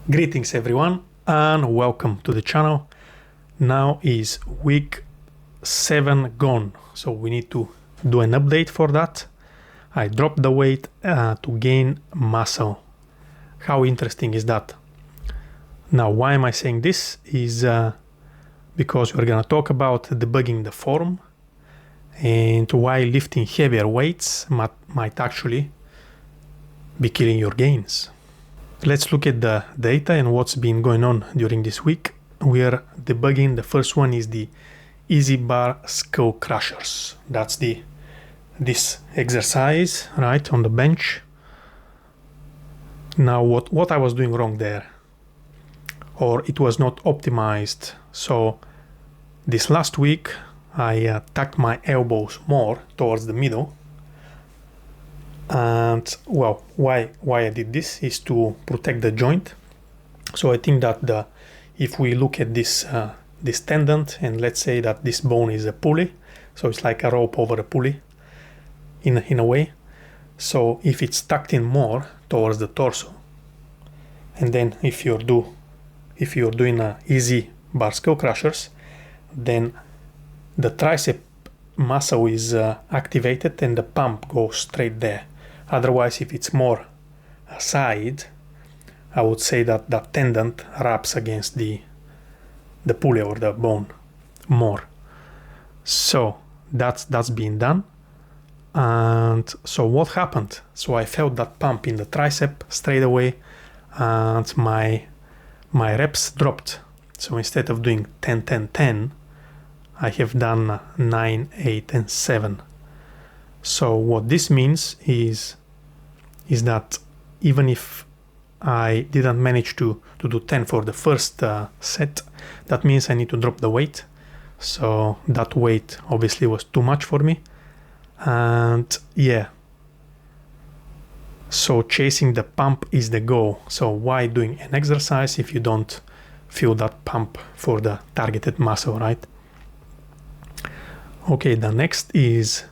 Greetings everyone and welcome to the channel. Now is week 7 gone, so we need to do an update for that. I dropped the weight to gain muscle. How interesting is that? Now why am I saying this is because we're gonna talk about debugging the form and why lifting heavier weights might actually be killing your gains. Let's look at the data and what's been going on during this week. We are debugging. The first one is the easy bar skullcrushers. That's this exercise right on the bench. Now what I was doing wrong there, or it was not optimized. So this last week I tucked my elbows more towards the middle. And well, why I did this is to protect the joint. So I think that if we look at this tendon, and let's say that this bone is a pulley, so it's like a rope over a pulley in a way. So if it's tucked in more towards the torso, and then if you're doing a easy bar skullcrushers, then the tricep muscle is activated and the pump goes straight there. Otherwise, if it's more aside, I would say that that tendon rubs against the pulley or the bone more. So that's being done. And so what happened? So I felt that pump in the tricep straight away, and my reps dropped. So instead of doing 10 10 10, I have done 9 8 and 7. So what this means is that even if I didn't manage to do 10 for the first set, that means I need to drop the weight. So that weight obviously was too much for me. And yeah, so chasing the pump is the goal. So why doing an exercise if you don't feel that pump for the targeted muscle, right? Okay, the next is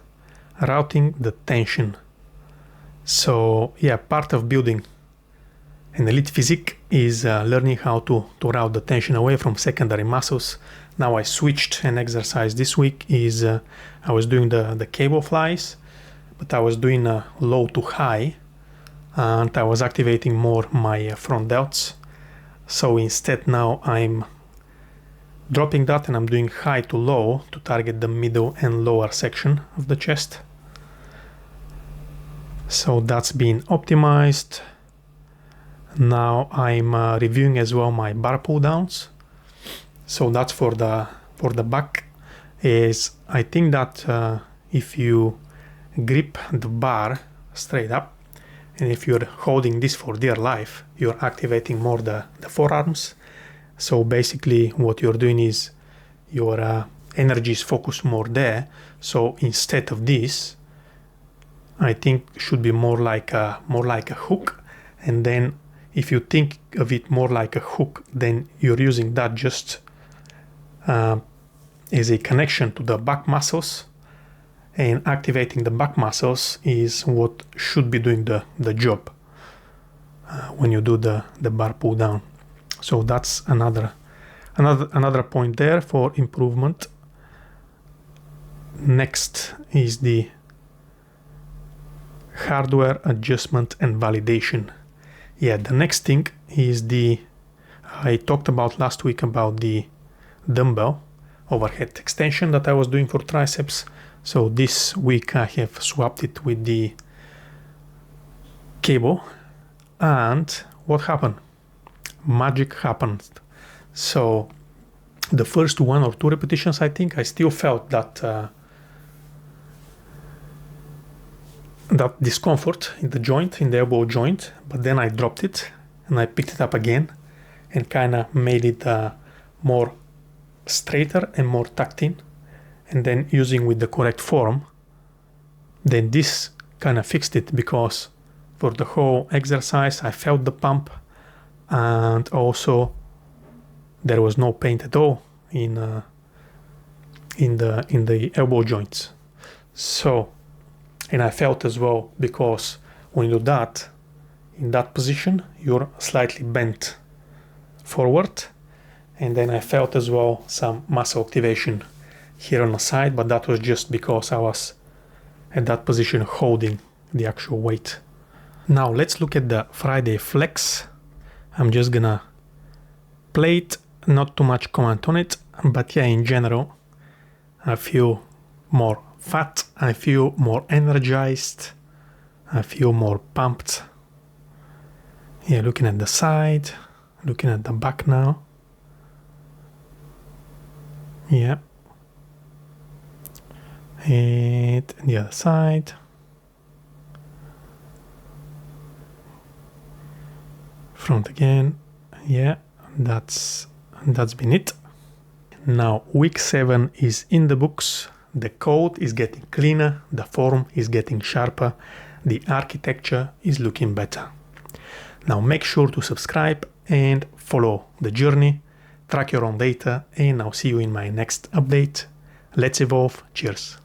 routing the tension. So yeah, part of building an elite physique is learning how to route the tension away from secondary muscles. Now I switched an exercise this week is I was doing the cable flies, but I was doing low to high, and I was activating more my front delts. So instead now I'm dropping that and I'm doing high to low to target the middle and lower section of the chest. So that's been optimized. Now I'm reviewing as well my bar pull downs. So that's for the back. Is I think that if you grip the bar straight up, and if you're holding this for dear life, you're activating more the forearms. So basically what you're doing is your energy is focused more there. So instead of this, I think should be more like a hook. And then if you think of it more like a hook, then you're using that just as a connection to the back muscles, and activating the back muscles is what should be doing the job when you do the bar pull down. So that's another point there for improvement. Next is the hardware adjustment and validation. Yeah, the next thing is I talked about last week about the dumbbell overhead extension that I was doing for triceps. So this week I have swapped it with the cable, and what happened? Magic happened. So the first 1 or 2 repetitions, I think I still felt that discomfort in the joint, in the elbow joint, but then I dropped it and I picked it up again and kind of made it more straighter and more tucked in, and then using with the correct form, then this kind of fixed it, because for the whole exercise I felt the pump, and also there was no pain at all in the elbow joints. So, and I felt as well, because when you do that in that position, you're slightly bent forward. And then I felt as well some muscle activation here on the side, but that was just because I was at that position holding the actual weight. Now let's look at the Friday flex. I'm just gonna play it, not too much comment on it, but yeah, in general, I feel more fat, I feel more energized, I feel more pumped. Yeah, looking at the side, looking at the back now. Yeah. And the other side. Front again. Yeah, that's been it. Now week 7 is in the books. The code is getting cleaner, the form is getting sharper, the architecture is looking better. Now make sure to subscribe and follow the journey, track your own data, and I'll see you in my next update. Let's evolve. Cheers.